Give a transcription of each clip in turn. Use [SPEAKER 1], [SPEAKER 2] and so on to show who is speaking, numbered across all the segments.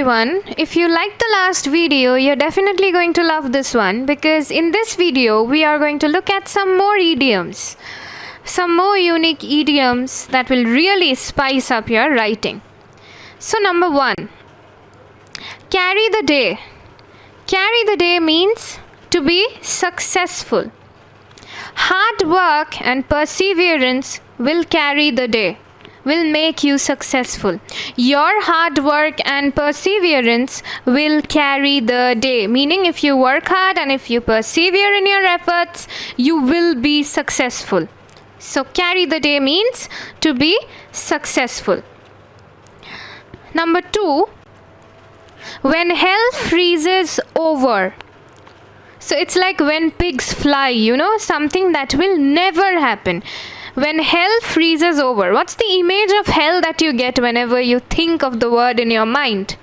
[SPEAKER 1] everyone. If you liked the last video, you're definitely going to love this one, because in this video we are going to look at some more idioms. Some more unique idioms that will really spice up your writing. So number 1, carry the day. Carry the day means to be successful. Hard work and perseverance will carry the day, will make you successful. Your hard work and perseverance will carry the day. Meaning, if you work hard and if you persevere in your efforts, you will be successful. So carry the day means to be successful. Number 2, when hell freezes over. So it's like when pigs fly, something that will never happen. When hell freezes over. What's the image of hell that you get whenever you think of the word in your mind?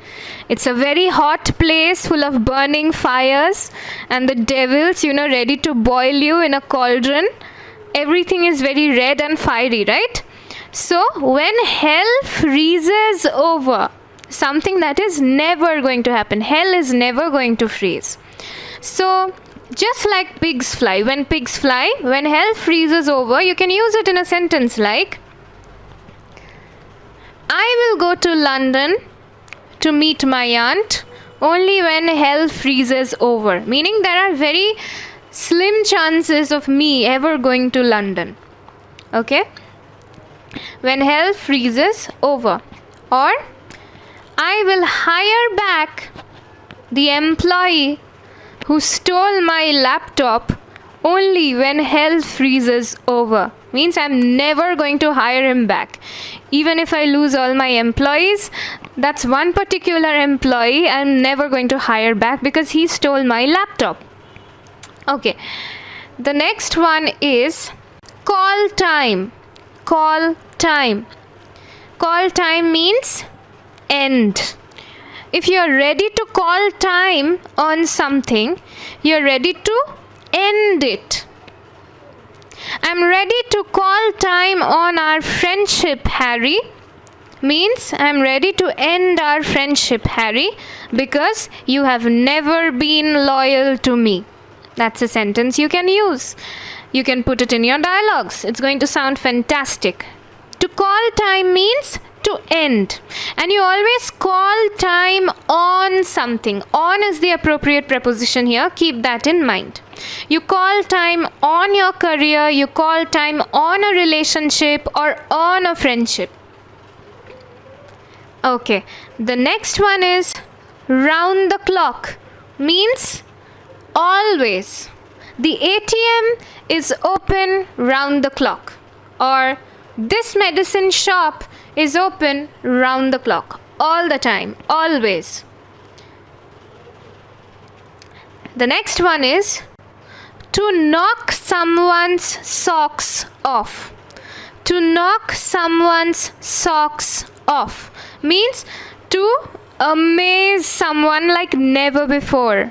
[SPEAKER 1] It's a very hot place full of burning fires and the devils, ready to boil you in a cauldron. Everything is very red and fiery, right? So when hell freezes over, something that is never going to happen. Hell is never going to freeze. So just like pigs fly, when pigs fly, when hell freezes over, you can use it in a sentence like, I will go to London to meet my aunt only when hell freezes over. Meaning there are very slim chances of me ever going to London. Okay? When hell freezes over. Or, I will hire back the employee who stole my laptop only when hell freezes over. Means I'm never going to hire him back. Even if I lose all my employees, that's one particular employee I'm never going to hire back because he stole my laptop. Okay. The next one is call time. Call time. Call time means end. If you are ready to call time on something, you are ready to end it. I'm ready to call time on our friendship, Harry. Means I'm ready to end our friendship, Harry, because you have never been loyal to me. That's a sentence you can use. You can put it in your dialogues. It's going to sound fantastic. To call time means to end, and you always call time on something. On is the appropriate preposition here. Keep that in mind. You call time on your career, you call time on a relationship or on a friendship. Okay, the next one is round the clock. Means always. The ATM is open round the clock, or this medicine shop is open round the clock, all the time, always. The next one is to knock someone's socks off. To knock someone's socks off means to amaze someone like never before.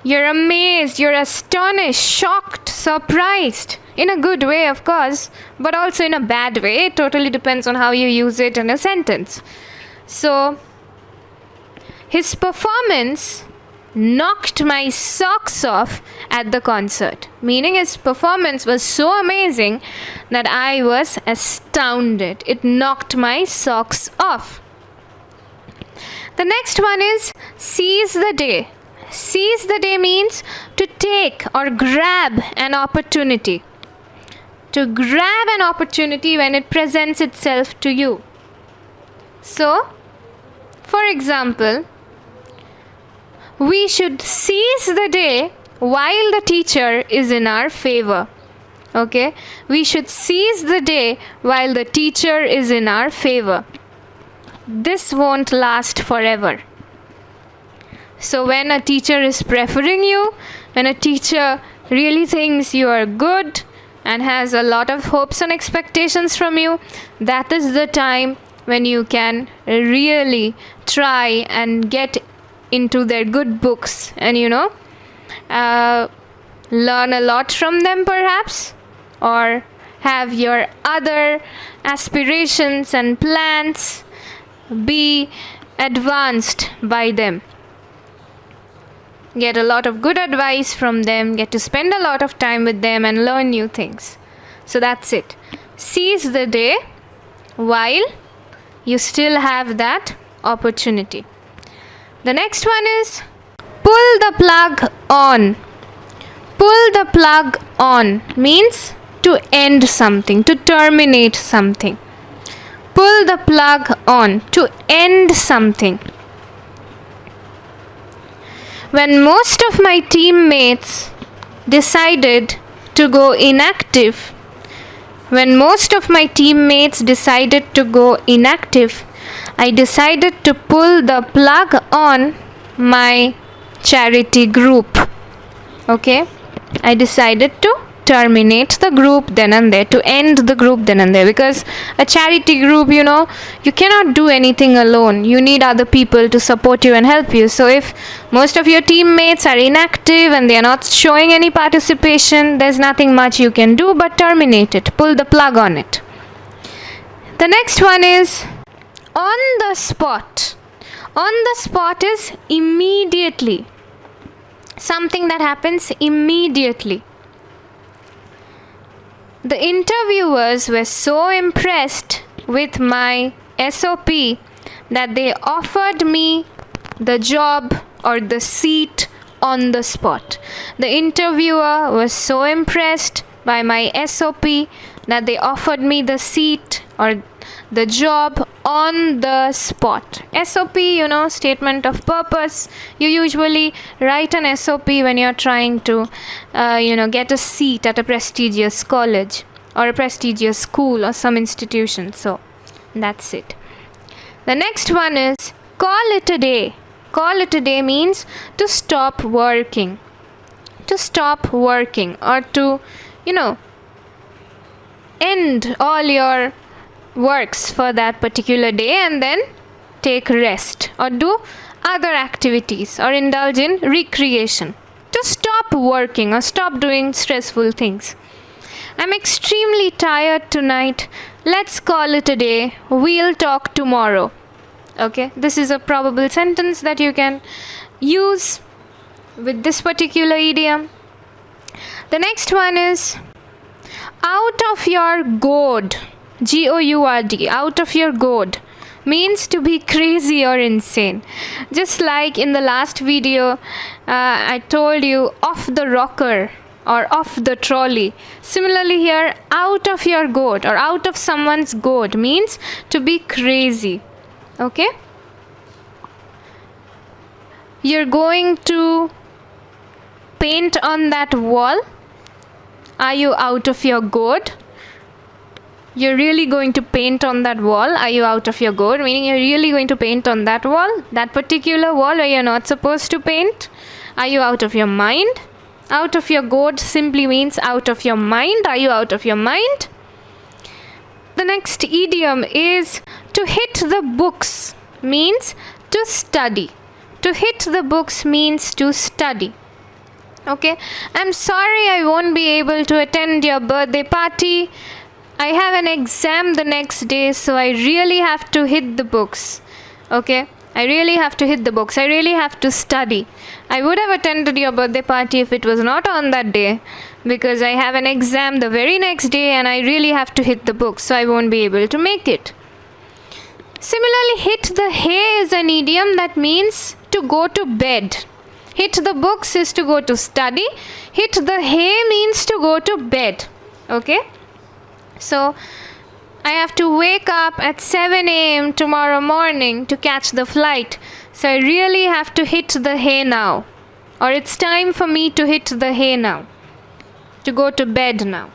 [SPEAKER 1] You're amazed, you're astonished, shocked, surprised. In a good way, of course, but also in a bad way. It totally depends on how you use it in a sentence. So, his performance knocked my socks off at the concert. Meaning his performance was so amazing that I was astounded. It knocked my socks off. The next one is seize the day. Seize the day means to take or grab an opportunity. To grab an opportunity when it presents itself to you. So, for example, we should seize the day while the teacher is in our favor. Okay? We should seize the day while the teacher is in our favor. This won't last forever. So when a teacher is preferring you, when a teacher really thinks you are good and has a lot of hopes and expectations from you, that is the time when you can really try and get into their good books and learn a lot from them perhaps, or have your other aspirations and plans be advanced by them. Get a lot of good advice from them, get to spend a lot of time with them and learn new things. So that's it. Seize the day while you still have that opportunity. The next one is pull the plug on. Pull the plug on means to end something, to terminate something. Pull the plug on, to end something. When most of my teammates decided to go inactive, I decided to pull the plug on my charity group. Okay? I decided to terminate the group then and there, to end the group then and there, because a charity group, you cannot do anything alone. You need other people to support you and help you. So if most of your teammates are inactive and they are not showing any participation, there's nothing much you can do but terminate it, pull the plug on it. The next one is on the spot. On the spot is immediately, something that happens immediately. The interviewers were so impressed with my SOP that they offered me the job or the seat on the spot. The interviewer was so impressed by my SOP that they offered me the seat or the job on the spot. SOP, statement of purpose. You usually write an SOP when you're trying to, get a seat at a prestigious college or a prestigious school or some institution. So that's it. The next one is call it a day. Call it a day means to stop working. To stop working or to, end all your works for that particular day and then take rest or do other activities or indulge in recreation. To stop working or stop doing stressful things. I'm extremely tired tonight. Let's call it a day. We'll talk tomorrow. Okay, this is a probable sentence that you can use with this particular idiom. The next one is out of your gourd. G-O-U-R-D, out of your gourd, means to be crazy or insane. Just like in the last video, I told you off the rocker or off the trolley. Similarly here, out of your gourd or out of someone's gourd means to be crazy. Okay? You're going to paint on that wall. Are you out of your gourd? You're really going to paint on that wall. Are you out of your gourd? Meaning you're really going to paint on that wall, that particular wall where you're not supposed to paint. Are you out of your mind? Out of your gourd simply means out of your mind. Are you out of your mind? The next idiom is to hit the books, means to study. To hit the books means to study. Okay, I'm sorry I won't be able to attend your birthday party. I have an exam the next day, so I really have to hit the books. Okay? I really have to hit the books. I really have to study. I would have attended your birthday party if it was not on that day, because I have an exam the very next day and I really have to hit the books, so I won't be able to make it. Similarly, hit the hay is an idiom that means to go to bed. Hit the books is to go to study. Hit the hay means to go to bed. Okay? So, I have to wake up at 7 a.m. tomorrow morning to catch the flight. So, I really have to hit the hay now. Or it's time for me to hit the hay now. To go to bed now.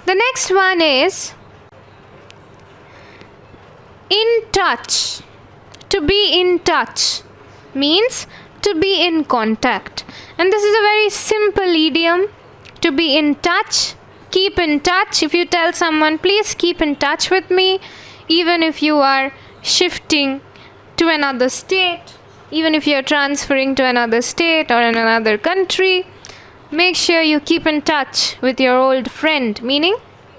[SPEAKER 1] The next one is in touch. To be in touch means to be in contact. And this is a very simple idiom. To be in touch. Keep in touch. If you tell someone, please keep in touch with me, even if you are shifting to another state, even if you are transferring to another state or in another country, make sure you keep in touch with your old friend, meaning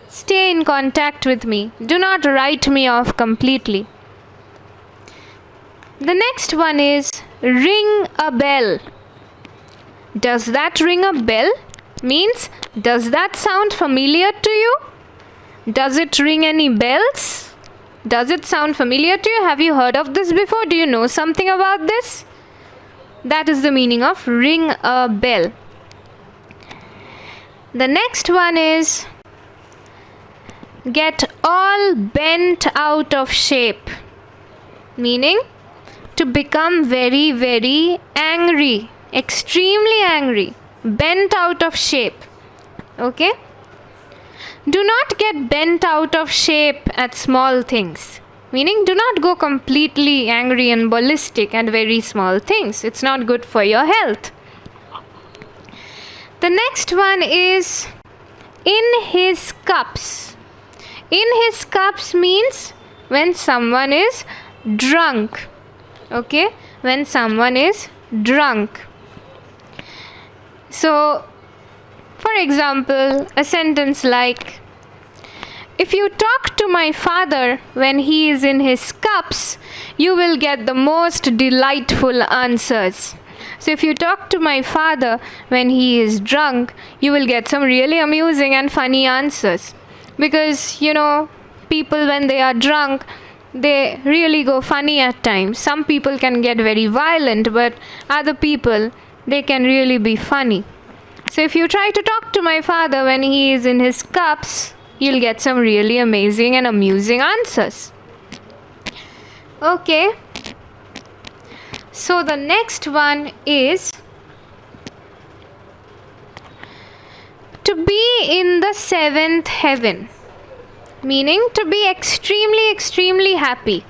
[SPEAKER 1] stay in contact with me. Do not write me off completely. The next one is ring a bell. Does that ring a bell? Means, does that sound familiar to you? Does it ring any bells? Does it sound familiar to you? Have you heard of this before? Do you know something about this? That is the meaning of ring a bell. The next one is get all bent out of shape. Meaning, to become very, very angry. Extremely angry. Bent out of shape. Okay? Do not get bent out of shape at small things. Meaning, do not go completely angry and ballistic at very small things. It's not good for your health. The next one is in his cups. In his cups means when someone is drunk. Okay? When someone is drunk. So, for example, a sentence like, if you talk to my father when he is in his cups, you will get the most delightful answers. So if you talk to my father when he is drunk, you will get some really amusing and funny answers. Because, people when they are drunk, they really go funny at times. Some people can get very violent, but other people, they can really be funny. So if you try to talk to my father when he is in his cups, you'll get some really amazing and amusing answers. Okay. So the next one is to be in the seventh heaven. Meaning to be extremely, extremely happy.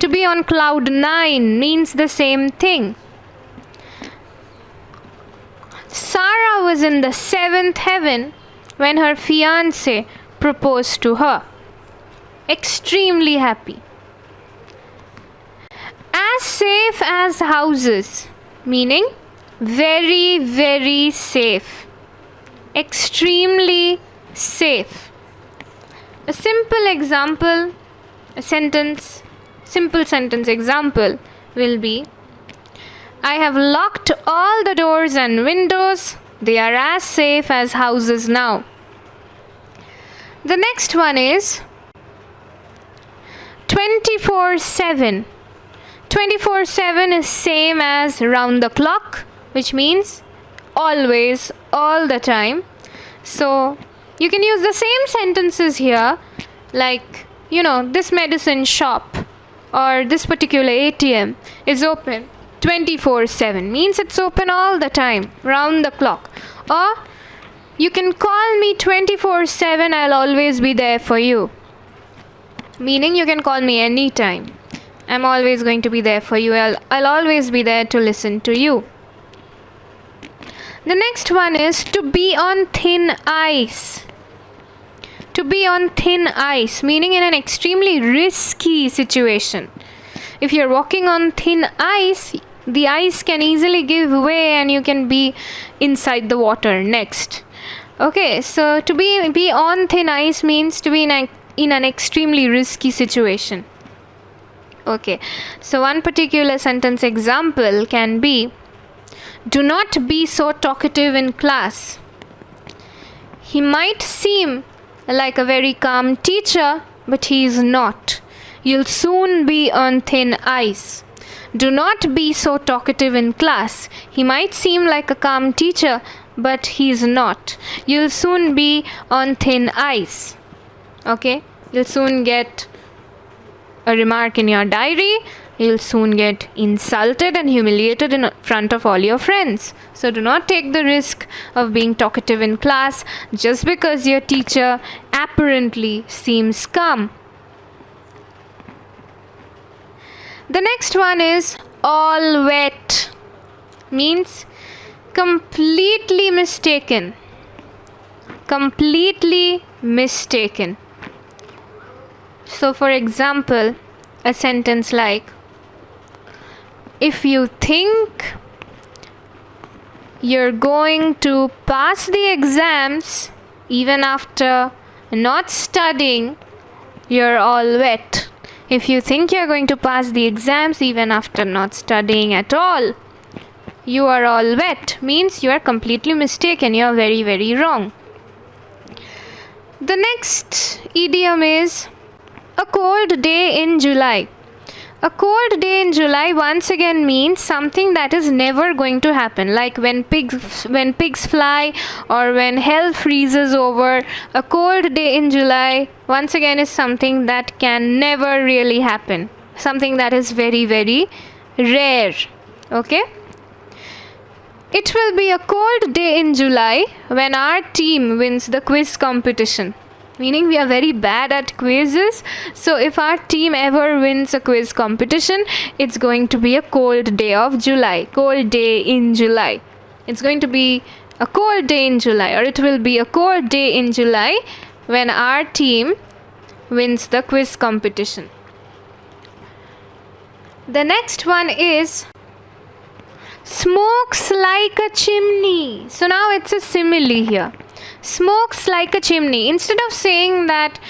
[SPEAKER 1] To be on cloud 9 means the same thing. Sarah was in the seventh heaven when her fiancé proposed to her. Extremely happy. As safe as houses, meaning very, very safe. Extremely safe. A simple example, simple sentence example will be, I have locked all the doors and windows. They are as safe as houses now. The next one is 24/7. 24/7 is same as round the clock, which means always, all the time. So you can use the same sentences here, like, this medicine shop or this particular ATM is open 24/7, means it's open all the time, round the clock. Or you can call me 24/7, I'll always be there for you. Meaning you can call me anytime. I'm always going to be there for you. I'll always be there to listen to you. The next one is to be on thin ice. To be on thin ice, meaning in an extremely risky situation. If you're walking on thin ice, the ice can easily give way and you can be inside the water next. Okay, so to be on thin ice means to be in an extremely risky situation. Okay, so one particular sentence example can be, do not be so talkative in class. He might seem like a very calm teacher, but he is not. You'll soon be on thin ice. Do not be so talkative in class. He might seem like a calm teacher, but he is not. You'll soon be on thin ice. Okay? You'll soon get a remark in your diary. You'll soon get insulted and humiliated in front of all your friends. So do not take the risk of being talkative in class just because your teacher apparently seems calm. The next one is all wet. Means completely mistaken. Completely mistaken. So for example, a sentence like, if you think you're going to pass the exams even after not studying, you're all wet. If you think you're going to pass the exams even after not studying at all, you are all wet, means you are completely mistaken. You are very, very wrong. The next idiom is a cold day in July. A cold day in July once again means something that is never going to happen, like when pigs fly or when hell freezes over. A cold day in July once again is something that can never really happen, something that is very, very rare. Okay? It will be a cold day in July when our team wins the quiz competition. Meaning we are very bad at quizzes. So if our team ever wins a quiz competition, it's going to be a cold day of July. Cold day in July. It's going to be a cold day in July, or it will be a cold day in July when our team wins the quiz competition. The next one is smokes like a chimney. So now it's a simile here. Smokes like a chimney. Instead of saying that,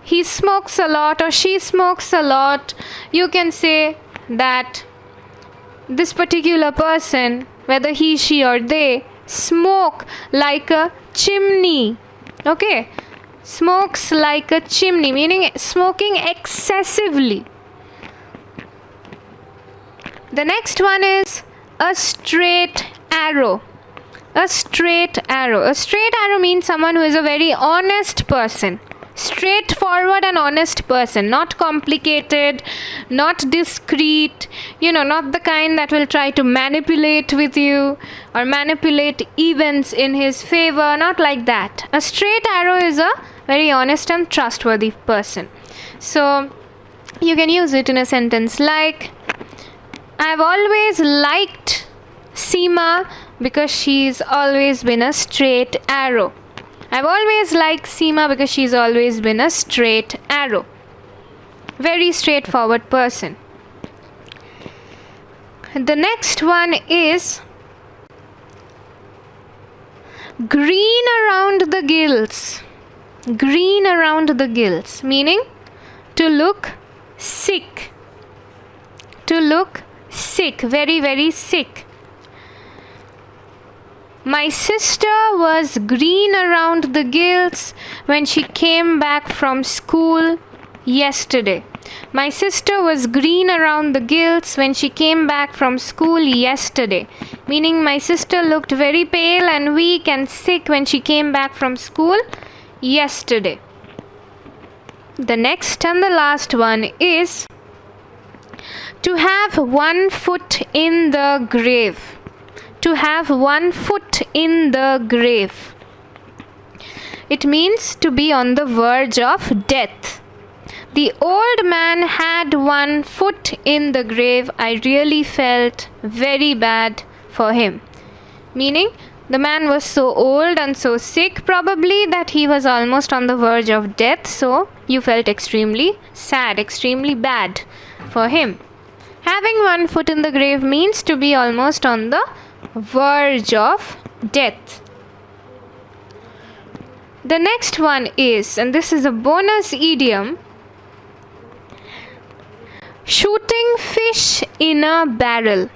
[SPEAKER 1] he smokes a lot or she smokes a lot, you can say that this particular person, whether he, she or they, smoke like a chimney. Okay? Smokes like a chimney, meaning smoking excessively. The next one is a straight arrow. A straight arrow. A straight arrow means someone who is a very honest person. Straightforward and honest person. Not complicated, not discreet, not the kind that will try to manipulate with you or manipulate events in his favor. Not like that. A straight arrow is a very honest and trustworthy person. So you can use it in a sentence like, I've always liked Seema because she's always been a straight arrow. I've always liked Seema because she's always been a straight arrow. Very straightforward person. The next one is green around the gills. Green around the gills, meaning to look sick. To look sick, very, very sick. My sister was green around the gills when she came back from school yesterday. My sister was green around the gills when she came back from school yesterday. Meaning my sister looked very pale and weak and sick when she came back from school yesterday. The next and the last one is to have one foot in the grave. To have one foot in the grave. It means to be on the verge of death. The old man had one foot in the grave. I really felt very bad for him. Meaning, the man was so old and so sick probably that he was almost on the verge of death. So, you felt extremely sad, extremely bad for him. Having one foot in the grave means to be almost on the verge of death. The next one is, and this is a bonus idiom, shooting fish in a barrel.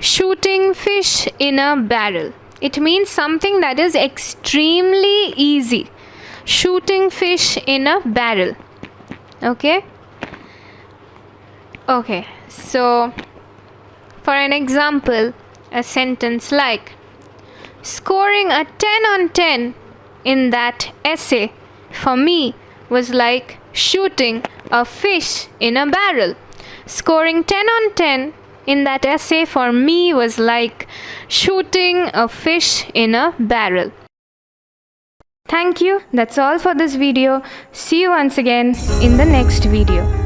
[SPEAKER 1] Shooting fish in a barrel. It means something that is extremely easy. Shooting fish in a barrel. Okay? Okay, so for an example, a sentence like, scoring a 10 on 10 in that essay for me was like shooting a fish in a barrel. Scoring 10 on 10 in that essay for me was like shooting a fish in a barrel. Thank you. That's all for this video. See you once again in the next video.